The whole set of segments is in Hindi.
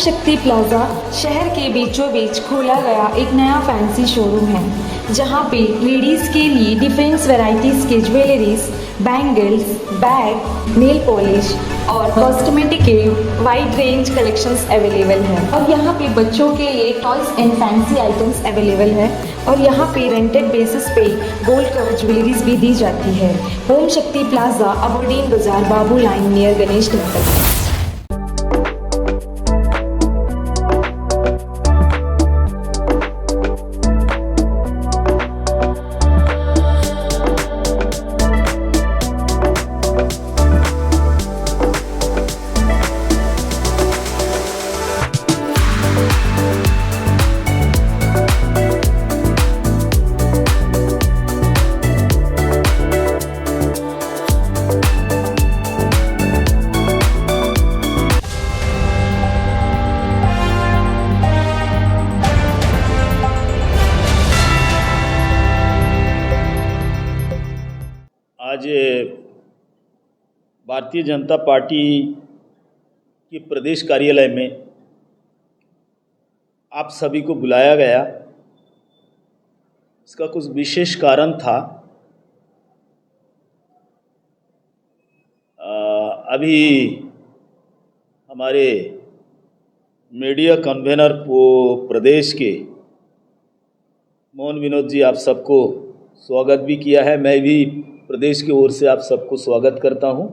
शक्ति प्लाजा शहर के बीचों बीच खोला गया एक नया फैंसी शोरूम है जहां पे लेडीज़ के लिए डिफरेंट वैरायटीज़ के jewelleries, bangles, bag, nail polish और कॉस्मेटिक के वाइड रेंज कलेक्शंस अवेलेबल है। और यहाँ पे बच्चों के लिए toys and fancy items available है और यहाँ पे रेंटेड बेसिस पे गोल्ड कवर ज्वेलरीज भी दी जाती है। ओम शक्ति प्लाजा, अबोडीन बाजार, बाबू लाइन नियर गणेश टेम्पल। आज भारतीय जनता पार्टी के प्रदेश कार्यालय में आप सभी को बुलाया गया। इसका कुछ विशेष कारण था। अभी हमारे मीडिया कन्वेनर प्रदेश के मोहन विनोद जी आप सबको स्वागत भी किया है। मैं भी प्रदेश की ओर से आप सबको स्वागत करता हूं।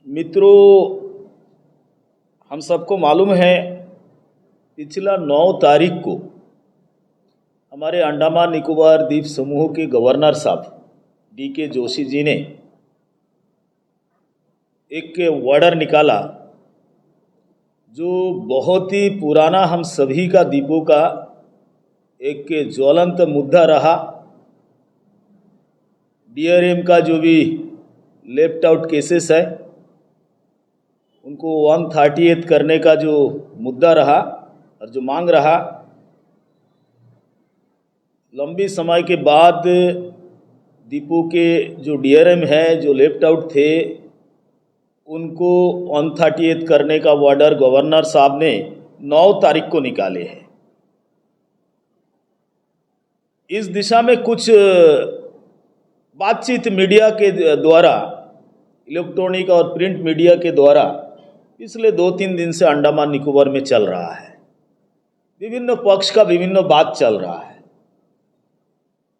मित्रों, हम सबको मालूम है पिछला 9 तारीख को हमारे अंडमान निकोबार द्वीप समूह के गवर्नर साहब डी.के. जोशी जी ने एक ऑर्डर निकाला जो बहुत ही पुराना हम सभी का द्वीपों का एक ज्वलंत मुद्दा रहा। DRM का जो भी लेफ्ट आउट केसेस है उनको 138 करने का जो मुद्दा रहा और जो मांग रहा, लंबी समय के बाद द्वीपों के जो DRM है जो लेफ्ट आउट थे उनको 138 करने का ऑर्डर गवर्नर साहब ने 9 तारीख को निकाले हैं। इस दिशा में कुछ बातचीत मीडिया के द्वारा, इलेक्ट्रॉनिक और प्रिंट मीडिया के द्वारा पिछले 2-3 दिन से अंडमान निकोबार में चल रहा है। विभिन्न पक्ष का विभिन्न बात चल रहा है,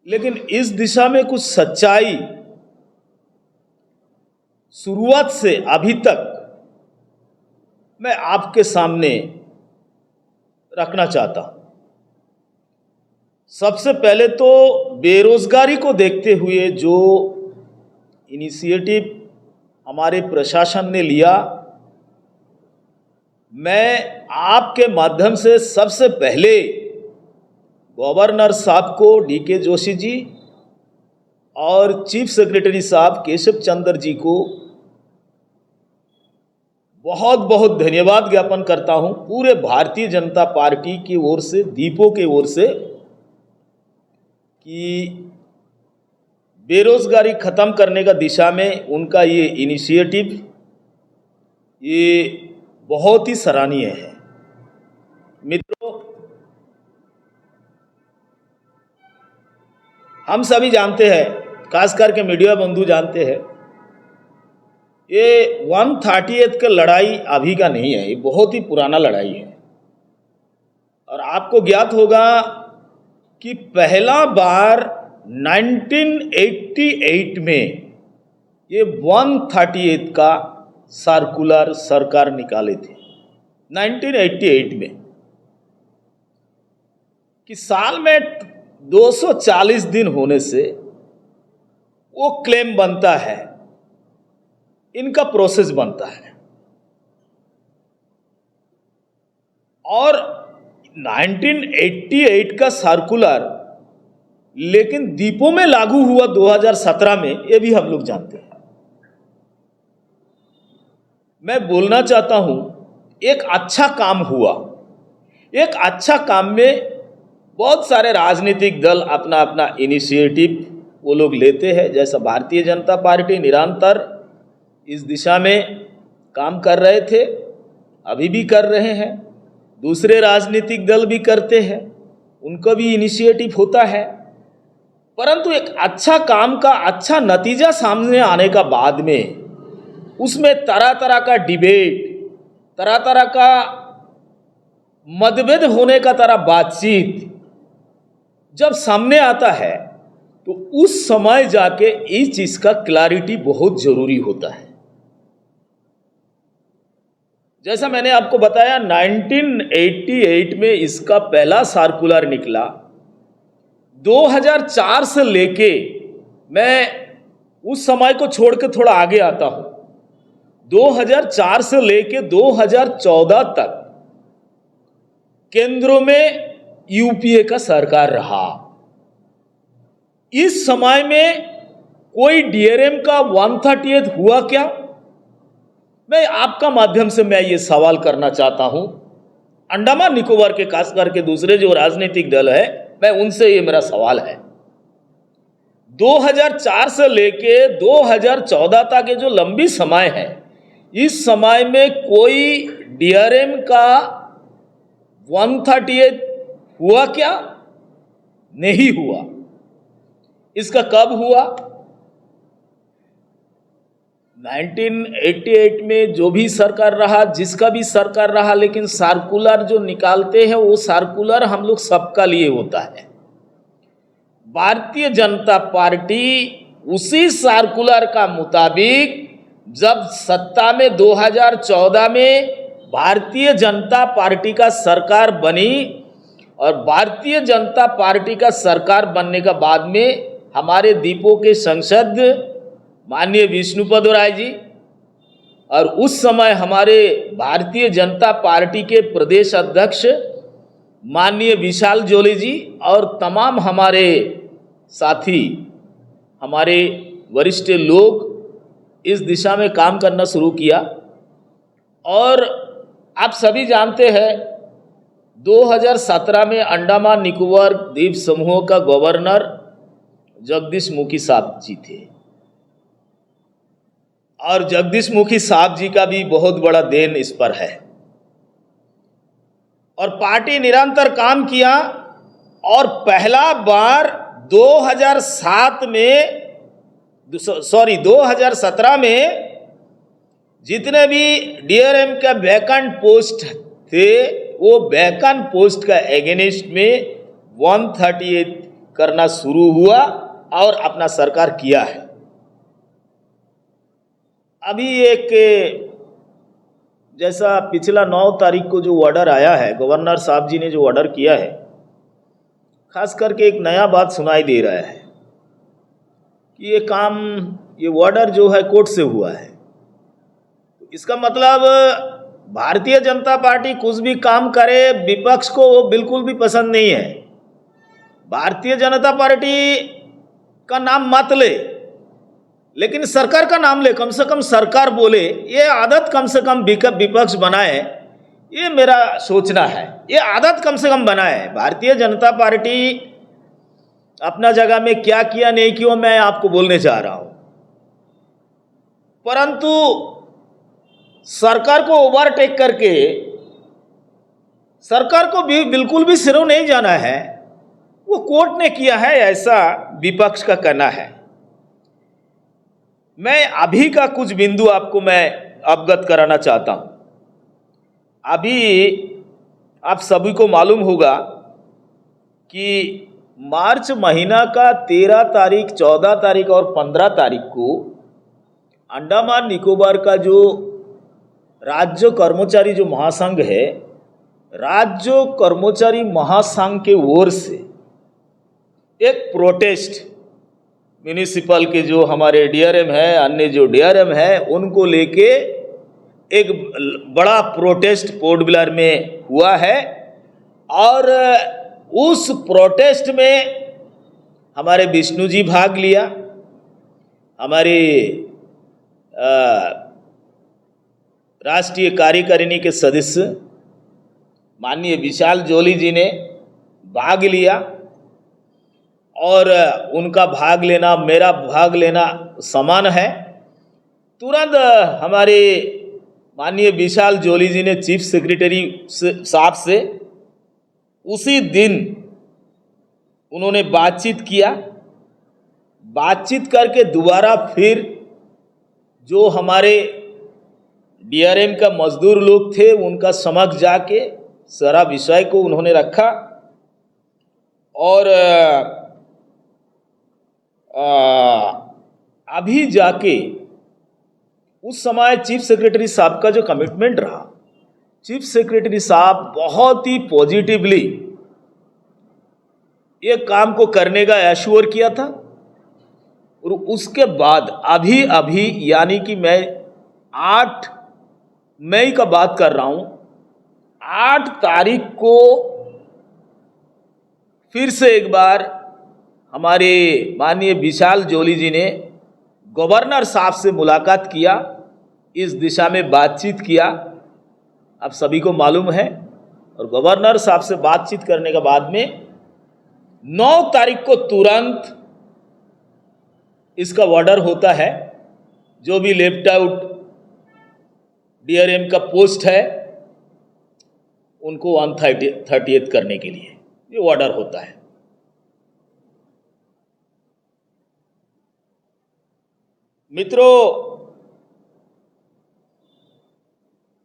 लेकिन इस दिशा में कुछ सच्चाई शुरुआत से अभी तक मैं आपके सामने रखना चाहता हूं। सबसे पहले तो बेरोजगारी को देखते हुए जो इनिशिएटिव हमारे प्रशासन ने लिया, मैं आपके माध्यम से सबसे पहले गवर्नर साहब को डी.के. जोशी जी और चीफ सेक्रेटरी साहब केशव चंद्र जी को बहुत बहुत धन्यवाद ज्ञापन करता हूं पूरे भारतीय जनता पार्टी की ओर से, द्वीपों की ओर से, कि बेरोजगारी खत्म करने का दिशा में उनका ये इनिशिएटिव ये बहुत ही सराहनीय है। मित्रों, हम सभी जानते हैं, खास करके मीडिया बंधु जानते हैं, ये 138 का लड़ाई अभी का नहीं है, ये बहुत ही पुराना लड़ाई है। और आपको ज्ञात होगा कि पहला बार 1988 में ये 138 का सर्कुलर सरकार निकाले थे 1988 में, कि साल में 240 दिन होने से वो क्लेम बनता है, इनका प्रोसेस बनता है। और 1988 का सर्कुलर लेकिन द्वीपों में लागू हुआ 2017 में, ये भी हम लोग जानते हैं। मैं बोलना चाहता हूं, एक अच्छा काम हुआ। एक अच्छा काम में बहुत सारे राजनीतिक दल अपना अपना इनिशिएटिव वो लोग लेते हैं। जैसा भारतीय जनता पार्टी निरंतर इस दिशा में काम कर रहे थे, अभी भी कर रहे हैं, दूसरे राजनीतिक दल भी करते हैं, उनका भी इनिशिएटिव होता है। परंतु एक अच्छा काम का अच्छा नतीजा सामने आने का बाद में उसमें तरह तरह का डिबेट, तरह तरह का मतभेद होने का तरह बातचीत जब सामने आता है तो उस समय जाके इस चीज का क्लैरिटी बहुत जरूरी होता है। जैसा मैंने आपको बताया 1988 में इसका पहला सर्कुलर निकला। 2004 से लेके, मैं उस समय को छोड़ के थोड़ा आगे आता हूं, 2004 से लेके 2014 तक केंद्रों में यूपीए का सरकार रहा। इस समय में कोई डीआरएम का 138 हुआ क्या? मैं आपका माध्यम से मैं ये सवाल करना चाहता हूं अंडमान निकोबार के, खास करके दूसरे जो राजनीतिक दल है, मैं उनसे ये मेरा सवाल है। 2004 से लेके 2014 तक के जो लंबी समय है, इस समय में कोई डीआरएम का 138 हुआ क्या? नहीं हुआ। इसका कब हुआ? 1988 में जो भी सरकार रहा, जिसका भी सरकार रहा, लेकिन सर्कुलर जो निकालते हैं वो सर्कुलर हम लोग सबका लिए होता है। भारतीय जनता पार्टी उसी सर्कुलर का मुताबिक जब सत्ता में 2014 में भारतीय जनता पार्टी का सरकार बनी, और भारतीय जनता पार्टी का सरकार बनने का बाद में हमारे द्वीपों के सांसद माननीय विष्णुपद राय जी, और उस समय हमारे भारतीय जनता पार्टी के प्रदेश अध्यक्ष माननीय विशाल जोली जी, और तमाम हमारे साथी, हमारे वरिष्ठ लोग इस दिशा में काम करना शुरू किया। और आप सभी जानते हैं 2017 में अंडमान निकोबार द्वीप समूह का गवर्नर जगदीश मुखी साहब जी थे, और जगदीश मुखी साहब जी का भी बहुत बड़ा देन इस पर है। और पार्टी निरंतर काम किया, और पहला बार 2017 में जितने भी डीआरएम का वैकेंट पोस्ट थे, वो वैकेंट पोस्ट का एगेनिस्ट में 138 करना शुरू हुआ और अपना सरकार किया है। अभी एक जैसा पिछला 9 तारीख को जो ऑर्डर आया है, गवर्नर साहब जी ने जो ऑर्डर किया है, खास करके एक नया बात सुनाई दे रहा है कि ये ऑर्डर जो है कोर्ट से हुआ है। इसका मतलब भारतीय जनता पार्टी कुछ भी काम करे, विपक्ष को वो बिल्कुल भी पसंद नहीं है। भारतीय जनता पार्टी का नाम मत ले, लेकिन सरकार का नाम ले, कम से कम सरकार बोले, ये आदत कम से कम विपक्ष बनाए, ये मेरा सोचना है। ये आदत कम से कम बनाए। भारतीय जनता पार्टी अपना जगह में क्या किया नहीं किया मैं आपको बोलने चाह रहा हूं, परंतु सरकार को ओवरटेक करके सरकार को भी बिल्कुल भी सिरों नहीं जाना है। वो कोर्ट ने किया है, ऐसा विपक्ष का कहना है। मैं अभी का कुछ बिंदु आपको मैं अवगत कराना चाहता हूं। अभी आप सभी को मालूम होगा कि मार्च महीना का 13 तारीख, 14 तारीख और 15 तारीख को अंडमान निकोबार का जो राज्य कर्मचारी जो महासंघ है, राज्य कर्मचारी महासंघ के ओर से एक प्रोटेस्ट, म्यूनिसिपल के जो हमारे डीआरएम है, अन्य जो डीआरएम है, उनको लेके एक बड़ा प्रोटेस्ट पोर्ट ब्लेयर में हुआ है। और उस प्रोटेस्ट में हमारे विष्णु जी भाग लिया, हमारे राष्ट्रीय कार्यकारिणी के सदस्य माननीय विशाल जोली जी ने भाग लिया, और उनका भाग लेना मेरा भाग लेना समान है। तुरंत हमारे माननीय विशाल जोली जी ने चीफ सेक्रेटरी साहब से उसी दिन उन्होंने बातचीत किया। बातचीत करके दोबारा फिर जो हमारे डीआरएम का मजदूर लोग थे उनका समक्ष जाके सारा विषय को उन्होंने रखा और अभी जाके उस समय चीफ सेक्रेटरी साहब का जो कमिटमेंट रहा, चीफ सेक्रेटरी साहब बहुत ही पॉजिटिवली ये काम को करने का एश्योर किया था। और उसके बाद अभी यानी कि मैं 8 मई का बात कर रहा हूं, 8 तारीख को फिर से एक बार हमारे माननीय विशाल जोली जी ने गवर्नर साहब से मुलाकात किया, इस दिशा में बातचीत किया, आप सभी को मालूम है। और गवर्नर साहब से बातचीत करने के बाद में 9 तारीख को तुरंत इसका ऑर्डर होता है, जो भी लेफ्ट आउट डीआरएम का पोस्ट है उनको 138 करने के लिए ये ऑर्डर होता है। मित्रों,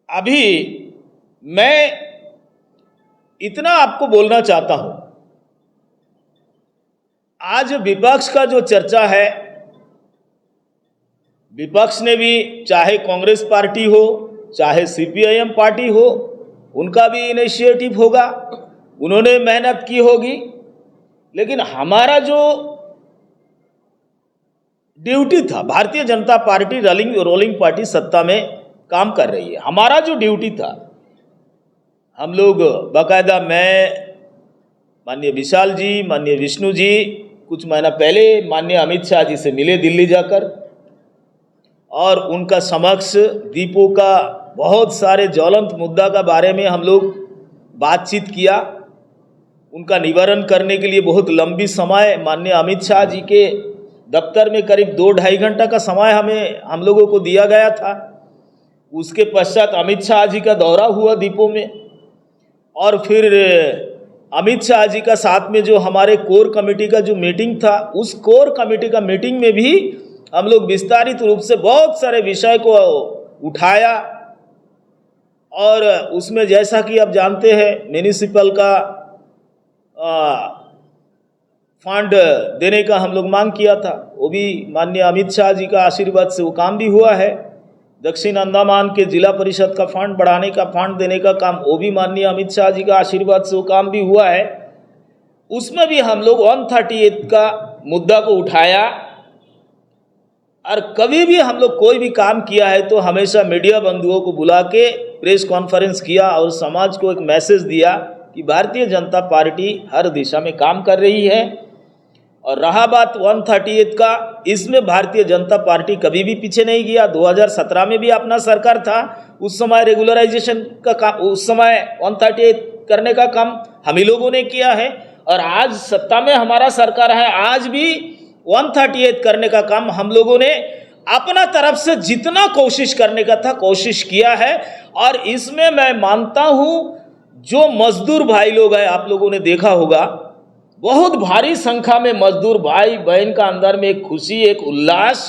अभी मैं इतना आपको बोलना चाहता हूं, आज विपक्ष का जो चर्चा है, विपक्ष ने भी, चाहे कांग्रेस पार्टी हो चाहे सीपीआईएम पार्टी हो, उनका भी इनिशिएटिव होगा, उन्होंने मेहनत की होगी, लेकिन हमारा जो ड्यूटी था, Bharatiya Janata party rolling party सत्ता में काम कर रही है, हमारा जो ड्यूटी था, हम लोग बाकायदा, मैं, माननीय विशाल जी, माननीय विष्णु जी, कुछ महीना पहले माननीय अमित शाह जी से मिले दिल्ली जाकर और उनका समक्ष दीपों का बहुत सारे ज्वलंत मुद्दा का बारे में हम लोग बातचीत किया। उनका निवारण करने के लिए बहुत लंबी समय माननीय अमित शाह जी के दफ्तर में करीब 2-2.5 घंटा का समय हम लोगों को दिया गया था। उसके पश्चात अमित शाह जी का दौरा हुआ दीपों में और फिर अमित शाह जी का साथ में जो हमारे कोर कमेटी का जो मीटिंग था, उस कोर कमेटी का मीटिंग में भी हम लोग विस्तारित रूप से बहुत सारे विषय को उठाया और उसमें जैसा कि आप जानते हैं म्यूनिसिपल का फंड देने का हम लोग मांग किया था, वो भी माननीय अमित शाह जी का आशीर्वाद से वो काम भी हुआ है। दक्षिण अंडमान के जिला परिषद का फंड बढ़ाने का, फंड देने का काम, वो भी माननीय अमित शाह जी का आशीर्वाद से वो काम भी हुआ है। उसमें भी हम लोग 138 का मुद्दा को उठाया और कभी भी हम लोग कोई भी काम किया है तो हमेशा मीडिया बंधुओं को बुला के प्रेस कॉन्फ्रेंस किया और समाज को एक मैसेज दिया कि भारतीय जनता पार्टी हर दिशा में काम कर रही है। और रहा बात 138 का, इसमें भारतीय जनता पार्टी कभी भी पीछे नहीं गया। 2017 में भी अपना सरकार था, उस समय रेगुलराइजेशन का काम, उस समय 138 करने का काम हम ही लोगों ने किया है और आज सत्ता में हमारा सरकार है, आज भी 138 करने का काम हम लोगों ने अपना तरफ से जितना कोशिश करने का था कोशिश किया है। और इसमें मैं मानता हूं जो मजदूर भाई लोग हैं, आप लोगों ने देखा होगा, बहुत भारी संख्या में मजदूर भाई बहन का अंदर में एक खुशी, एक उल्लास,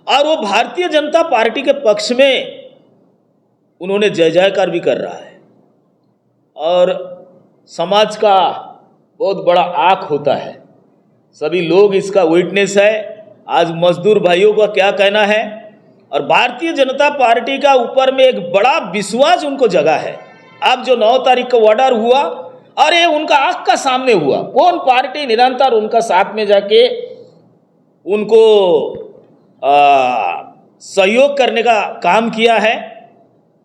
और वो भारतीय जनता पार्टी के पक्ष में उन्होंने जय जयकार भी कर रहा है। और समाज का बहुत बड़ा आंख होता है, सभी लोग इसका विटनेस है। आज मजदूर भाइयों का क्या कहना है और भारतीय जनता पार्टी का ऊपर में एक बड़ा विश्वास उनको जगा है। अब जो 9 तारीख को ऑर्डर हुआ, अरे उनका आंख का सामने हुआ, कौन पार्टी निरंतर उनका साथ में जाके उनको सहयोग करने का काम किया है,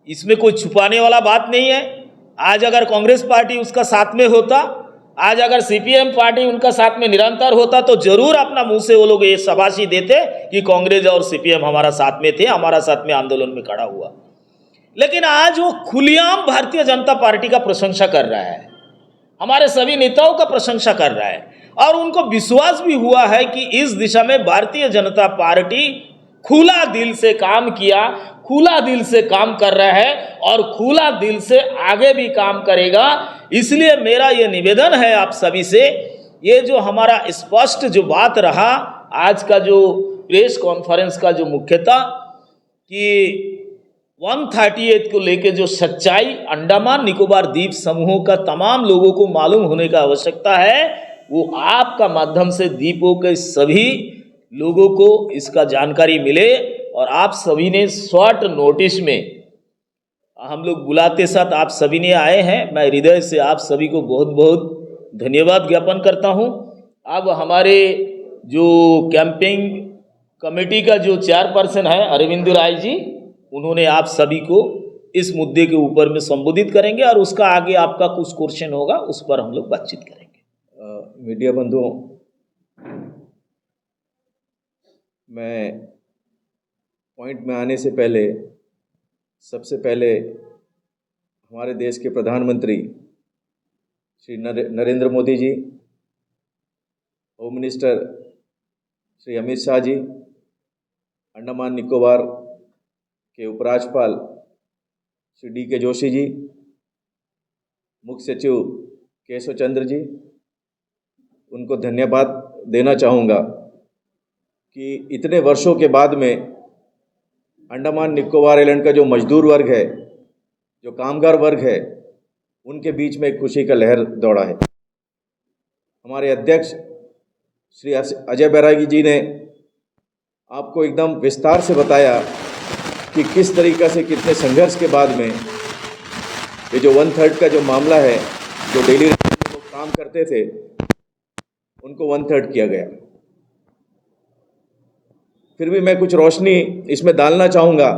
इसमें कोई छुपाने वाला बात नहीं है। आज अगर कांग्रेस पार्टी उसका साथ में होता, आज अगर सीपीएम पार्टी उनका साथ में निरंतर होता तो जरूर अपना मुंह से वो लोग ये शाबाशी देते कि कांग्रेस और सीपीएम हमारा साथ में थे, हमारा साथ में आंदोलन में खड़ा हुआ। लेकिन आज वो खुलेआम भारतीय जनता पार्टी का प्रशंसा कर रहा है, हमारे सभी नेताओं का प्रशंसा कर रहा है और उनको विश्वास भी हुआ है कि इस दिशा में भारतीय जनता पार्टी खुला दिल से काम किया, खुला दिल से काम कर रहा है और खुला दिल से आगे भी काम करेगा। इसलिए मेरा ये निवेदन है आप सभी से, ये जो हमारा स्पष्ट जो बात रहा आज का जो प्रेस कॉन्फ्रेंस का जो मुख्यतः कि 138 को लेके जो सच्चाई अंडमान निकोबार द्वीप समूहों का तमाम लोगों को मालूम होने का आवश्यकता है, वो आपका माध्यम से द्वीपों के सभी लोगों को इसका जानकारी मिले। और आप सभी ने शॉर्ट नोटिस में हम लोग बुलाते साथ आप सभी ने आए हैं, मैं हृदय से आप सभी को बहुत बहुत धन्यवाद ज्ञापन करता हूं। अब हमारे जो कैंपिंग कमेटी का जो चेयरपर्सन है अरविंद राय जी, उन्होंने आप सभी को इस मुद्दे के ऊपर में संबोधित करेंगे और उसका आगे आपका कुछ क्वेश्चन होगा उस पर हम लोग बातचीत करेंगे। मीडिया बंधुओं, मैं पॉइंट में आने से पहले सबसे पहले हमारे देश के प्रधानमंत्री श्री नरेंद्र मोदी जी, होम मिनिस्टर श्री अमित शाह जी, अंडमान निकोबार के उपराज्यपाल श्री D.K. जोशी जी, मुख्य सचिव केशव चंद्र जी, उनको धन्यवाद देना चाहूँगा कि इतने वर्षों के बाद में अंडमान निकोबार आइलैंड का जो मजदूर वर्ग है, जो कामगार वर्ग है, उनके बीच में एक खुशी का लहर दौड़ा है। हमारे अध्यक्ष श्री अजय बैरागी जी ने आपको एकदम विस्तार से बताया कि किस तरीक़ा से कितने संघर्ष के बाद में ये जो 1/3 का जो मामला है, जो डेली लोग काम करते थे उनको 1/3 किया गया। फिर भी मैं कुछ रोशनी इसमें डालना चाहूँगा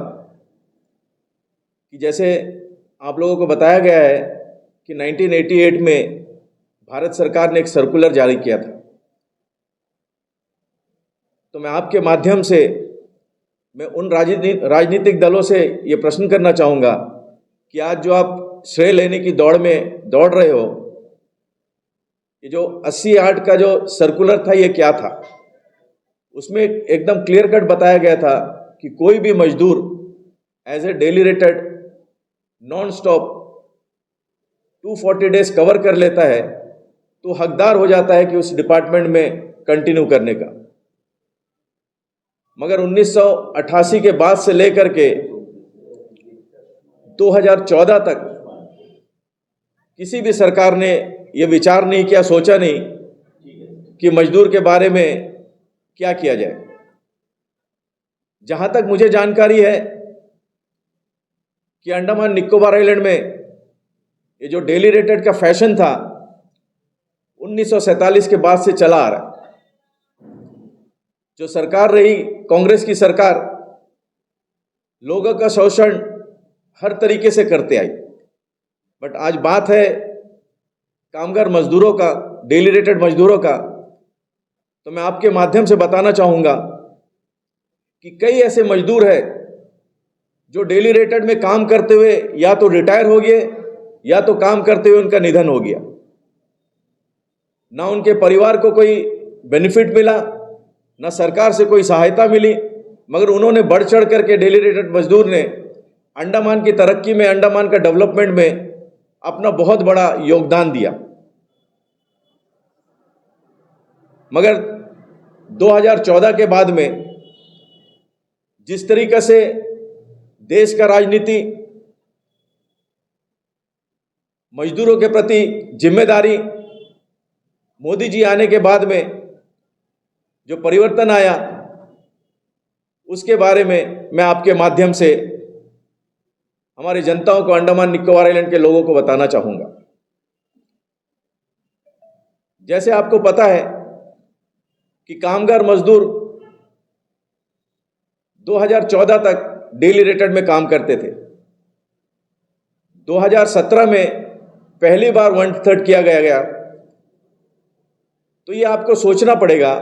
कि जैसे आप लोगों को बताया गया है कि 1988 में भारत सरकार ने एक सर्कुलर जारी किया था। तो मैं आपके माध्यम से मैं उन राजनीतिक दलों से ये प्रश्न करना चाहूँगा कि आज जो आप श्रेय लेने की दौड़ में दौड़ रहे हो, ये जो 80-8 का जो सर्कुलर था, ये क्या था? उसमें एकदम क्लियर कट बताया गया था कि कोई भी मजदूर as a daily rated non stop 240 days cover कर लेता है तो हकदार हो जाता है कि उस डिपार्टमेंट में कंटिन्यू करने का। मगर 1988 के बाद से लेकर के 2014 तक किसी भी सरकार ने यह विचार नहीं किया, सोचा नहीं कि मजदूर के बारे में क्या किया जाए। जहां तक मुझे जानकारी है कि अंडमान निकोबार आइलैंड में ये जो डेली रेटेड का फैशन था 1947 के बाद से चला आ रहा है। जो सरकार रही कांग्रेस की सरकार, लोगों का शोषण हर तरीके से करते आई। बट आज बात है कामगार मजदूरों का, डेली रेटेड मजदूरों का, तो मैं आपके माध्यम से बताना चाहूँगा कि कई ऐसे मजदूर हैं जो डेली रेटेड में काम करते हुए या तो रिटायर हो गए या तो काम करते हुए उनका निधन हो गया। ना उनके परिवार को कोई बेनिफिट मिला, ना सरकार से कोई सहायता मिली, मगर उन्होंने बढ़ चढ़ करके डेली रेटेड मजदूर ने अंडमान की तरक्की में, अंडमान का डेवलपमेंट में अपना बहुत बड़ा योगदान दिया। मगर 2014 के बाद में जिस तरीके से देश का राजनीति मजदूरों के प्रति जिम्मेदारी, मोदी जी आने के बाद में जो परिवर्तन आया, उसके बारे में मैं आपके माध्यम से हमारी जनताओं को, अंडमान निकोबार आइलैंड के लोगों को बताना चाहूँगा। जैसे आपको पता है कि कामगार मजदूर 2014 तक डेली रेटेड में काम करते थे। 2017 में पहली बार 1/3 किया गया। तो ये आपको सोचना पड़ेगा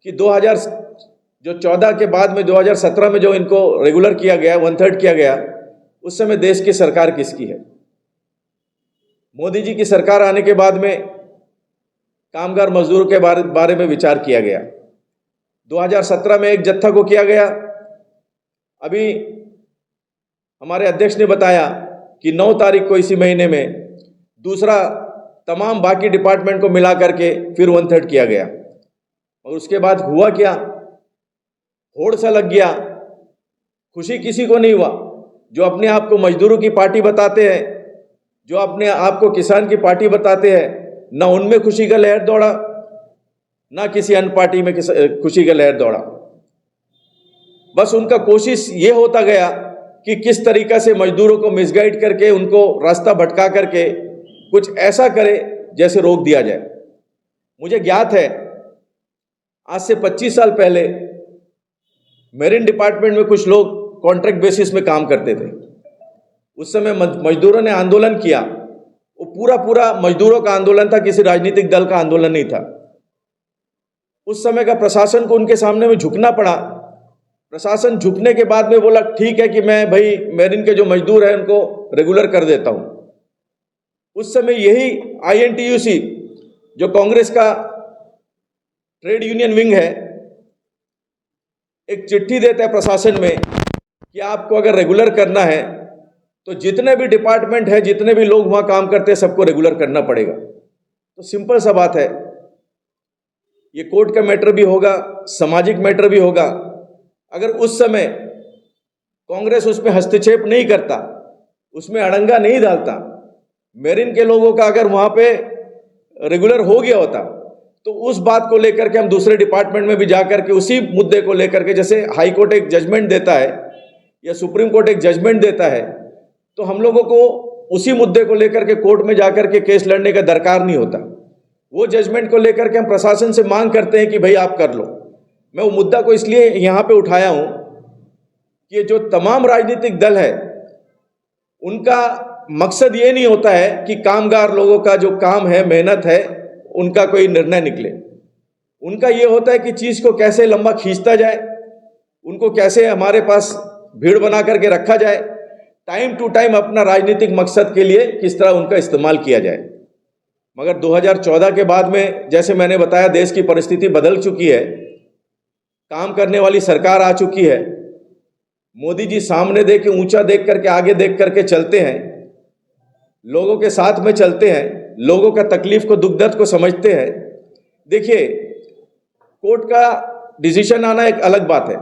कि 2014 के बाद में 2017 में जो इनको रेगुलर किया गया, 1/3 किया गया, उस समय देश की सरकार किसकी है? मोदी जी की सरकार आने के बाद में कामगार मजदूरों के बारे में विचार किया गया। 2017 में एक जत्था को किया गया, अभी हमारे अध्यक्ष ने बताया कि 9 तारीख को इसी महीने में दूसरा तमाम बाकी डिपार्टमेंट को मिला करके फिर 1/3 किया गया। और उसके बाद हुआ क्या, होड़ सा लग गया, खुशी किसी को नहीं हुआ। जो अपने आप को मजदूरों की पार्टी बताते हैं, जो अपने आप को किसान की पार्टी बताते हैं, ना उनमें खुशी का लहर दौड़ा, ना किसी अन्य पार्टी में खुशी का लहर दौड़ा। बस उनका कोशिश ये होता गया कि किस तरीक़ा से मजदूरों को मिसगाइड करके, उनको रास्ता भटका करके कुछ ऐसा करे जैसे रोक दिया जाए। मुझे ज्ञात है आज से 25 साल पहले मेरिन डिपार्टमेंट में कुछ लोग कॉन्ट्रैक्ट बेसिस में काम करते थे। उस समय मजदूरों ने आंदोलन किया, वो पूरा मजदूरों का आंदोलन था, किसी राजनीतिक दल का आंदोलन नहीं था। उस समय का प्रशासन को उनके सामने में झुकना पड़ा। प्रशासन झुकने के बाद में बोला ठीक है कि मैं भाई मेरिन के जो मजदूर हैं उनको रेगुलर कर देता हूं। उस समय यही INTUC जो कांग्रेस का ट्रेड यूनियन विंग है, एक चिट्ठी देता है प्रशासन में कि आपको अगर रेगुलर करना है तो जितने भी डिपार्टमेंट है, जितने भी लोग वहां काम करते हैं, सबको रेगुलर करना पड़ेगा। तो सिंपल सा बात है, ये कोर्ट का मैटर भी होगा, सामाजिक मैटर भी होगा। अगर उस समय कांग्रेस उसमें हस्तक्षेप नहीं करता, उसमें अड़ंगा नहीं डालता, मेरिन के लोगों का अगर वहां पे रेगुलर हो गया होता, तो उस बात को लेकर के हम दूसरे डिपार्टमेंट में भी जाकर के उसी मुद्दे को लेकर के, जैसे हाई कोर्ट एक जजमेंट देता है या सुप्रीम कोर्ट एक जजमेंट देता है, तो हम लोगों को उसी मुद्दे को लेकर के कोर्ट में जाकर के केस लड़ने का दरकार नहीं होता। वो जजमेंट को लेकर के हम प्रशासन से मांग करते हैं कि भाई आप कर लो। मैं वो मुद्दा को इसलिए यहाँ पे उठाया हूँ कि जो तमाम राजनीतिक दल है, उनका मकसद ये नहीं होता है कि कामगार लोगों का जो काम है, मेहनत है, उनका कोई निर्णय निकले। उनका ये होता है कि चीज़ को कैसे लंबा खींचता जाए, उनको कैसे हमारे पास भीड़ बना करके रखा जाए, टाइम टू टाइम अपना राजनीतिक मकसद के लिए किस तरह उनका इस्तेमाल किया जाए। मगर 2014 के बाद में, जैसे मैंने बताया, देश की परिस्थिति बदल चुकी है, काम करने वाली सरकार आ चुकी है। मोदी जी सामने देख के, ऊंचा देख करके, आगे देख करके चलते हैं, लोगों के साथ में चलते हैं, लोगों का तकलीफ को, दुख दर्द को समझते हैं। देखिए, कोर्ट का डिसीजन आना एक अलग बात है,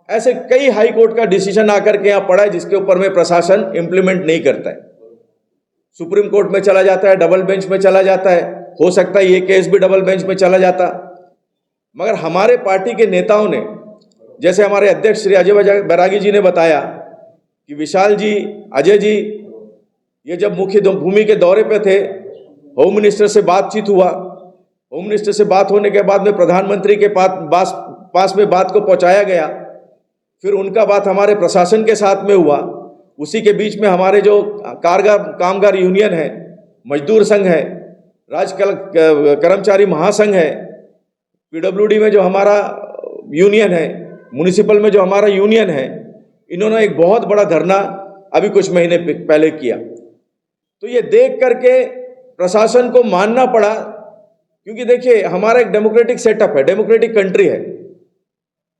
ऐसे कई हाई कोर्ट का डिसीजन आकर के यहाँ पड़ा है जिसके ऊपर में प्रशासन इंप्लीमेंट नहीं करता है। सुप्रीम कोर्ट में चला जाता है, डबल बेंच में चला जाता है, हो सकता है ये केस भी डबल बेंच में चला जाता। मगर हमारे पार्टी के नेताओं ने, जैसे हमारे अध्यक्ष श्री अजय बैरागी जी ने बताया कि विशाल जी, अजय जी, ये जब मुख्य भूमि के दौरे पे थे, होम मिनिस्टर से बातचीत हुआ। होम मिनिस्टर से बात होने के बाद में प्रधानमंत्री के पास में बात को पहुंचाया गया। फिर उनका बात हमारे प्रशासन के साथ में हुआ। उसी के बीच में हमारे जो कामगार यूनियन है, मजदूर संघ है, राज्य कर्मचारी महासंघ है, PWD में जो हमारा यूनियन है, म्युनिसिपल में जो हमारा यूनियन है, इन्होंने एक बहुत बड़ा धरना अभी कुछ महीने पहले किया। तो ये देख करके प्रशासन को मानना पड़ा, क्योंकि देखिए हमारा एक डेमोक्रेटिक सेटअप है, डेमोक्रेटिक कंट्री है।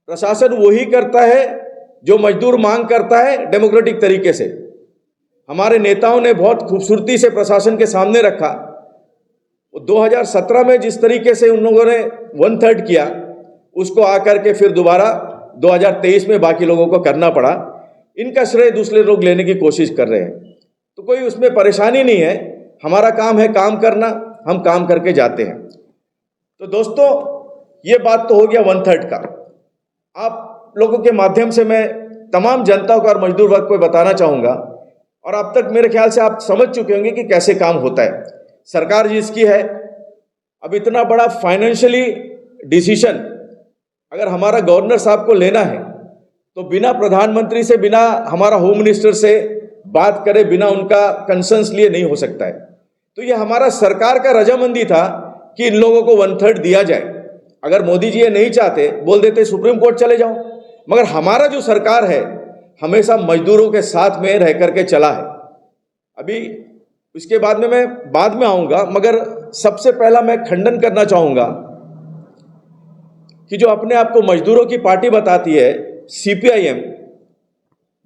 प्रशासन वही करता है जो मजदूर मांग करता है, डेमोक्रेटिक तरीके से। हमारे नेताओं ने बहुत खूबसूरती से प्रशासन के सामने रखा। 2017 में जिस तरीके से उन लोगों ने 1/3 किया, उसको आकर के फिर दोबारा 2023 में बाकी लोगों को करना पड़ा। इनका श्रेय दूसरे लोग लेने की कोशिश कर रहे हैं, तो कोई उसमें परेशानी नहीं है। हमारा काम है काम करना, हम काम करके जाते हैं। तो दोस्तों, ये बात तो हो गया 1/3 का। आप लोगों के माध्यम से मैं तमाम जनता को और मजदूर वर्ग को बताना चाहूँगा, और अब तक मेरे ख्याल से आप समझ चुके होंगे कि कैसे काम होता है। सरकार जिसकी है, अब इतना बड़ा फाइनेंशियली डिसीजन अगर हमारा गवर्नर साहब को लेना है, तो बिना प्रधानमंत्री से, बिना हमारा होम मिनिस्टर से बात करे, बिना उनका कंसर्न्स लिए नहीं हो सकता है। तो ये हमारा सरकार का रजामंदी था कि इन लोगों को 1/3 दिया जाए। अगर मोदी जी ये नहीं चाहते, बोल देते सुप्रीम कोर्ट चले जाओ। मगर हमारा जो सरकार है, हमेशा मजदूरों के साथ में रह करके चला है। अभी इसके बाद में मैं बाद में आऊँगा, मगर सबसे पहला मैं खंडन करना चाहूँगा कि जो अपने आप को मजदूरों की पार्टी बताती है, CPIM,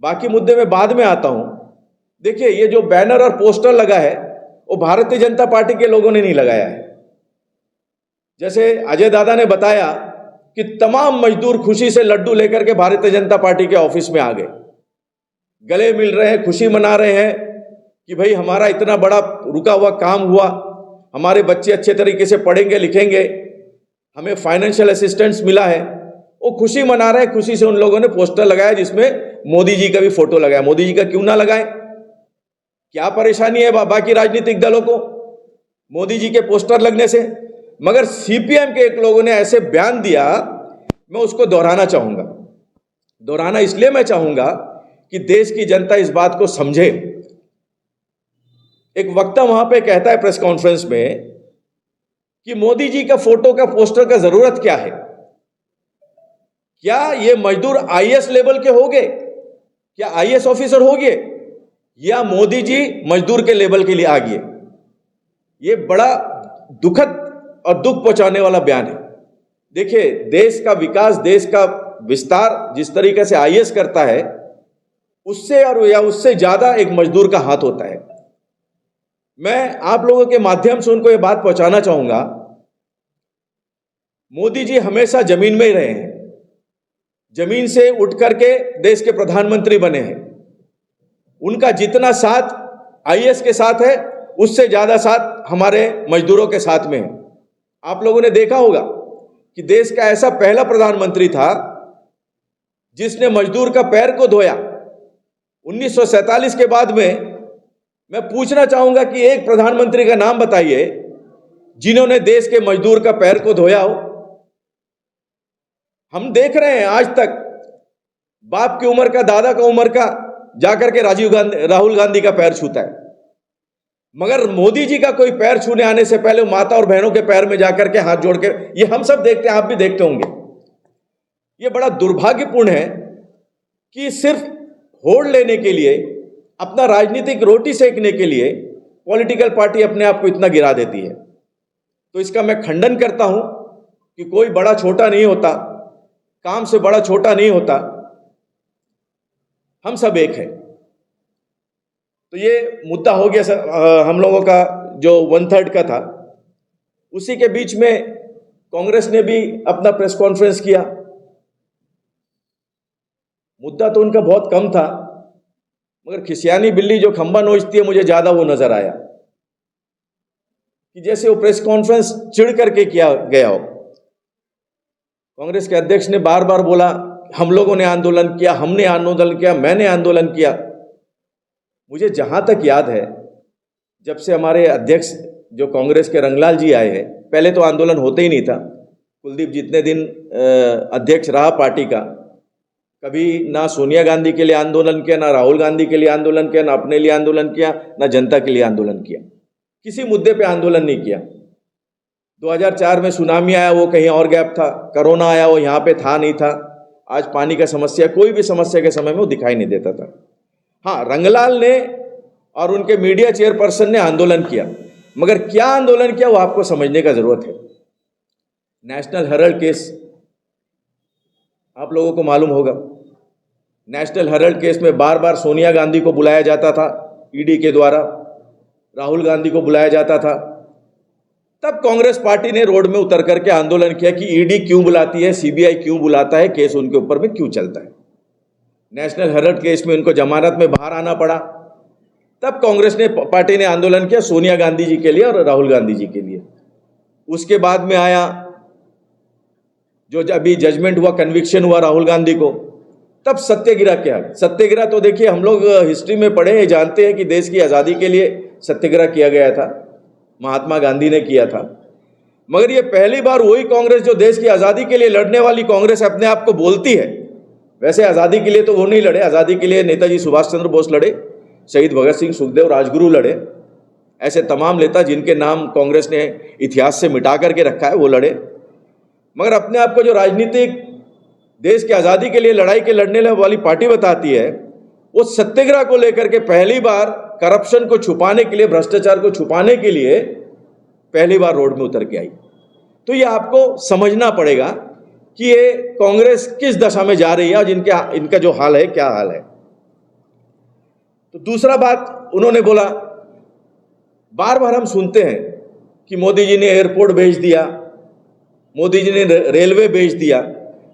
बाकी मुद्दे में बाद में आता हूं। देखिए, ये जो बैनर और पोस्टर लगा है वो भारतीय जनता पार्टी के लोगों ने नहीं लगाया है। जैसे अजय दादा ने बताया कि तमाम मजदूर खुशी से लड्डू लेकर के भारतीय जनता पार्टी के ऑफिस में आ गए, गले मिल रहे हैं, खुशी मना रहे हैं कि भाई हमारा इतना बड़ा रुका हुआ काम हुआ, हमारे बच्चे अच्छे तरीके से पढ़ेंगे लिखेंगे, हमें फाइनेंशियल असिस्टेंस मिला है। वो खुशी मना रहे हैं। खुशी से उन लोगों ने पोस्टर लगाया जिसमें मोदी जी का भी फोटो लगाया। मोदी जी का क्यों ना लगाएं? क्या परेशानी है बाकी राजनीतिक दलों को मोदी जी के पोस्टर लगने से? मगर सीपीएम के एक लोगों ने ऐसे बयान दिया, मैं उसको दोहराना चाहूंगा। दोहराना इसलिए मैं चाहूंगा कि देश की जनता इस बात को समझे। एक वक्ता वहां पे कहता है प्रेस कॉन्फ्रेंस में कि मोदी जी का फोटो का पोस्टर का जरूरत क्या है? क्या ये मजदूर आईएएस लेवल के होंगे? क्या आईएएस ऑफिसर होंगे? या मोदी जी मजदूर के लेवल के लिए आ गए? ये बड़ा दुखद और दुख पहुंचाने वाला बयान है। देखिए, देश का विकास, देश का विस्तार जिस तरीके से आईएएस करता है, उससे और या उससे ज्यादा एक मजदूर का हाथ होता है। मैं आप लोगों के माध्यम से उनको ये बात पहुंचाना चाहूंगा, मोदी जी हमेशा जमीन में ही रहे हैं, जमीन से उठ करके देश के प्रधानमंत्री बने हैं। उनका जितना साथ आईएएस के साथ है, उससे ज्यादा साथ हमारे मजदूरों के साथ में है। आप लोगों ने देखा होगा कि देश का ऐसा पहला प्रधानमंत्री था जिसने मजदूर का पैर को धोया। 1947 के बाद में मैं पूछना चाहूंगा कि एक प्रधानमंत्री का नाम बताइए जिन्होंने देश के मजदूर का पैर को धोया हो। हम देख रहे हैं आज तक बाप की उम्र का, दादा का उम्र का जाकर के राहुल गांधी का पैर छूता है, मगर मोदी जी का कोई पैर छूने आने से पहले माता और बहनों के पैर में जाकर के हाथ जोड़ के, ये हम सब देखते हैं, आप भी देखते होंगे। ये बड़ा दुर्भाग्यपूर्ण है कि सिर्फ होड़ लेने के लिए, अपना राजनीतिक रोटी सेकने के लिए पॉलिटिकल पार्टी अपने आप को इतना गिरा देती है। तो इसका मैं खंडन करता हूं कि कोई बड़ा छोटा नहीं होता, काम से बड़ा छोटा नहीं होता, हम सब एक हैं। तो ये मुद्दा हो गया सर, हम लोगों का जो 1/3 का था। उसी के बीच में कांग्रेस ने भी अपना प्रेस कॉन्फ्रेंस किया। मुद्दा तो उनका बहुत कम था, मगर खिसियानी बिल्ली जो खंबा नोचती है, मुझे ज्यादा वो नजर आया कि जैसे वो प्रेस कॉन्फ्रेंस चिढ़ करके किया गया हो। कांग्रेस के अध्यक्ष ने बार बार बोला, हम लोगों ने आंदोलन किया, हमने आंदोलन किया, मैंने आंदोलन किया। मुझे जहां तक याद है, जब से हमारे अध्यक्ष जो कांग्रेस के रंगलाल जी आए हैं, पहले तो आंदोलन होते ही नहीं था। कुलदीप जितने दिन अध्यक्ष रहा पार्टी का, कभी ना सोनिया गांधी के लिए आंदोलन किया, ना राहुल गांधी के लिए आंदोलन किया, ना अपने लिए आंदोलन किया, ना जनता के लिए आंदोलन किया। किसी मुद्दे पे आंदोलन नहीं किया। 2004 में सुनामी आया, वो कहीं और गैप था। कोरोना आया, वो यहाँ पे था नहीं था। आज पानी का समस्या, कोई भी समस्या के समय में वो दिखाई नहीं देता था। हाँ, रंगलाल ने और उनके मीडिया चेयरपर्सन ने आंदोलन किया, मगर क्या आंदोलन किया वो आपको समझने का जरूरत है। नेशनल हेराल्ड केस आप लोगों को मालूम होगा। नेशनल हेराल्ड केस में बार बार सोनिया गांधी को बुलाया जाता था ईडी के द्वारा, राहुल गांधी को बुलाया जाता था। तब कांग्रेस पार्टी ने रोड में उतर करके आंदोलन किया कि ईडी क्यों बुलाती है, सीबीआई क्यों बुलाता है, केस उनके ऊपर में क्यों चलता है। नेशनल हेराल्ड केस में उनको जमानत में बाहर आना पड़ा। तब कांग्रेस ने पार्टी ने आंदोलन किया सोनिया गांधी जी के लिए और राहुल गांधी जी के लिए। उसके बाद में आया जो अभी जजमेंट हुआ, कन्विक्शन हुआ राहुल गांधी को, तब सत्याग्रह किया। सत्याग्रह तो देखिए हम लोग हिस्ट्री में पढ़े हैं, जानते हैं कि देश की आज़ादी के लिए सत्याग्रह किया गया था, महात्मा गांधी ने किया था। मगर ये पहली बार वही कांग्रेस जो देश की आज़ादी के लिए लड़ने वाली कांग्रेस अपने आप को बोलती है। वैसे आज़ादी के लिए तो वो नहीं लड़े, आज़ादी के लिए नेताजी सुभाष चंद्र बोस लड़े, शहीद भगत सिंह, सुखदेव, राजगुरु लड़े, ऐसे तमाम नेता जिनके नाम कांग्रेस ने इतिहास से मिटा करके रखा है वो लड़े। मगर अपने आप को जो राजनीतिक देश की आज़ादी के लिए लड़ाई के लड़ने वाली पार्टी बताती है, वो सत्याग्रह को लेकर के पहली बार करप्शन को छुपाने के लिए, भ्रष्टाचार को छुपाने के लिए पहली बार रोड में उतर के आई। तो ये आपको समझना पड़ेगा कि ये कांग्रेस किस दशा में जा रही है और इनका जो हाल है क्या हाल है। तो दूसरा बात उन्होंने बोला, बार बार हम सुनते हैं कि मोदी जी ने एयरपोर्ट भेज दिया, मोदी जी ने रेलवे भेज दिया।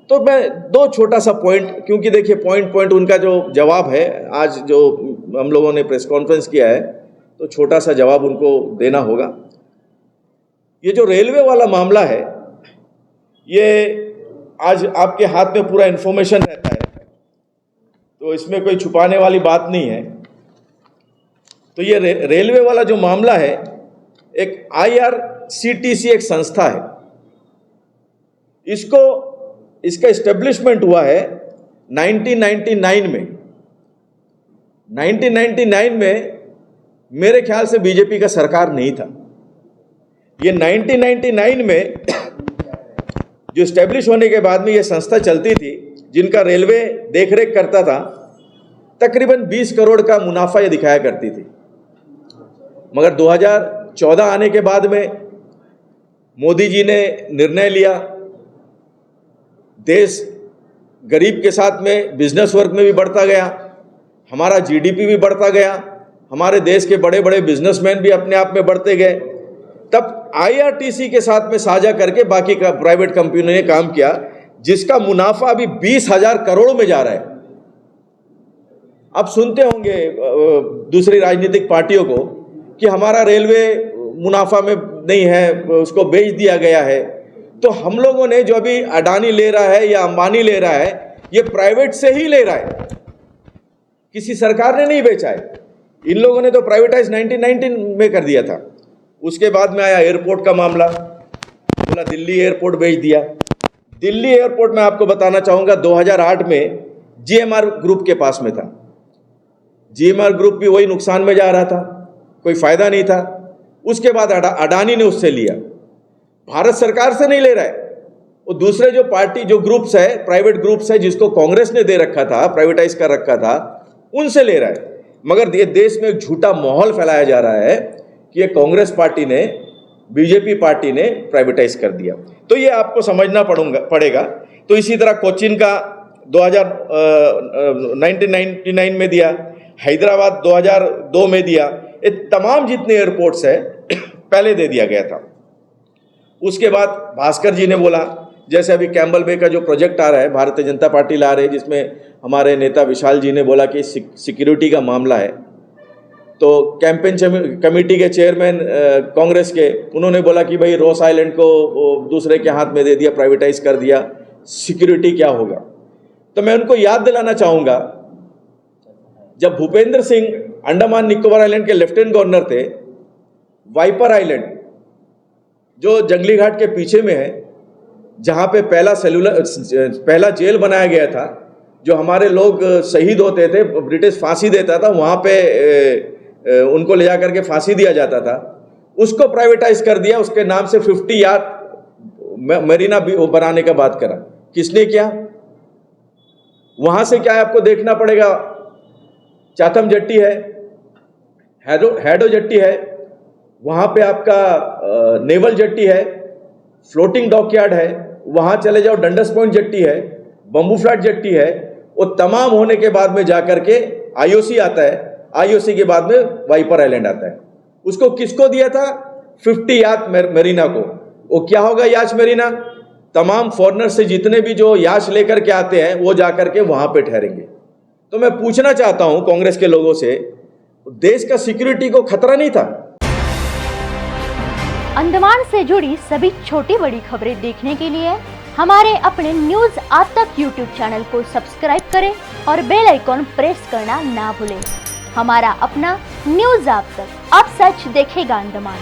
तो मैं दो छोटा सा पॉइंट, क्योंकि देखिए पॉइंट उनका जो जवाब है, आज जो हम लोगों ने प्रेस कॉन्फ्रेंस किया है, तो छोटा सा जवाब उनको देना होगा। ये जो रेलवे वाला मामला है, ये आज आपके हाथ में पूरा इन्फॉर्मेशन रहता है, तो इसमें कोई छुपाने वाली बात नहीं है। तो ये रेलवे वाला जो मामला है, एक IRCTC एक संस्था है, इसका एस्टेब्लिशमेंट हुआ है 1999 में। 1999 में मेरे ख्याल से बीजेपी का सरकार नहीं था। ये 1999 में जो एस्टेब्लिश होने के बाद में ये संस्था चलती थी, जिनका रेलवे देखरेख करता था, तकरीबन 20 करोड़ का मुनाफा ये दिखाया करती थी। मगर 2014 आने के बाद में मोदी जी ने निर्णय लिया, देश गरीब के साथ में बिजनेस वर्क में भी बढ़ता गया, हमारा GDP भी बढ़ता गया, हमारे देश के बड़े बड़े बिजनेसमैन भी अपने आप में बढ़ते गए। तब IRTC के साथ में साझा करके बाकी का प्राइवेट कंपनी ने काम किया, जिसका मुनाफा अभी 20,000 करोड़ में जा रहा है। आप सुनते होंगे दूसरी राजनीतिक पार्टियों को कि हमारा रेलवे मुनाफा में नहीं है, उसको बेच दिया गया है। तो हम लोगों ने जो अभी अडानी ले रहा है या अंबानी ले रहा है, ये प्राइवेट से ही ले रहा है, किसी सरकार ने नहीं बेचा है। इन लोगों ने तो प्राइवेटाइज 1919 में कर दिया था। उसके बाद में आया एयरपोर्ट का मामला, बोला दिल्ली एयरपोर्ट बेच दिया। दिल्ली एयरपोर्ट में आपको बताना चाहूँगा 2008 में GMR ग्रुप के पास में था। GMR ग्रुप भी वही नुकसान में जा रहा था, कोई फायदा नहीं था। उसके बाद अडानी ने उससे लिया, भारत सरकार से नहीं ले रहा है, वो दूसरे जो पार्टी जो ग्रुप्स है, प्राइवेट ग्रुप्स है, जिसको कांग्रेस ने दे रखा था, प्राइवेटाइज कर रखा था, उनसे ले रहा है। मगर ये देश में एक झूठा माहौल फैलाया जा रहा है कि ये कांग्रेस पार्टी ने, बीजेपी पार्टी ने प्राइवेटाइज कर दिया। तो ये आपको समझना पड़ेगा। तो इसी तरह कोचिन का 1999 में दिया, हैदराबाद 2002 में दिया। ये तमाम जितने एयरपोर्ट्स है पहले दे दिया गया था। उसके बाद भास्कर जी ने बोला, जैसे अभी कैम्बल बे का जो प्रोजेक्ट आ रहा है, भारतीय जनता पार्टी ला रही है, जिसमें हमारे नेता विशाल जी ने बोला कि सिक्योरिटी का मामला है। तो कैंपेन कमेटी के चेयरमैन कांग्रेस के, उन्होंने बोला कि भाई रॉस आइलैंड को दूसरे के हाथ में दे दिया, प्राइवेटाइज कर दिया, सिक्योरिटी क्या होगा। तो मैं उनको याद दिलाना चाहूँगा, जब भूपेंद्र सिंह अंडमान निकोबार आइलैंड के लेफ्टिनेंट गवर्नर थे, वाइपर आइलैंड जो जंगली घाट के पीछे में है, जहाँ पे पहला जेल बनाया गया था, जो हमारे लोग शहीद होते थे, ब्रिटिश फांसी देता था, वहाँ पे उनको ले जा करके फांसी दिया जाता था, उसको प्राइवेटाइज कर दिया। उसके नाम से 50 यार्ड मरीना बनाने का बात करा। किसने किया? वहाँ से क्या है आपको देखना पड़ेगा, चाथम जेट्टी है, हैडो जेट्टी है, वहाँ पे आपका नेवल जेट्टी है, फ्लोटिंग डॉकयार्ड है, वहाँ चले जाओ डंडस पॉइंट जेट्टी है, बम्बू फ्लैट जेट्टी है। वो तमाम होने के बाद में जाकर के IOC आता है, IOC के बाद में वाइपर आइलैंड आता है। उसको किसको दिया था? 50 याच मरीना को। वो क्या होगा याच मरीना? तमाम फॉरेनर से जितने भी जो याच लेकर के आते हैं, वो जाकर के वहाँ पे ठहरेंगे। तो मैं पूछना चाहता हूँ कांग्रेस के लोगों से, देश का सिक्योरिटी को खतरा नहीं था? अंडमान से जुड़ी सभी छोटी बड़ी खबरें देखने के लिए हमारे अपने न्यूज आज तक यूट्यूब चैनल को सब्सक्राइब करें और बेल आइकॉन प्रेस करना ना भूलें। हमारा अपना न्यूज आज तक, अब सच देखेगा अंडमान।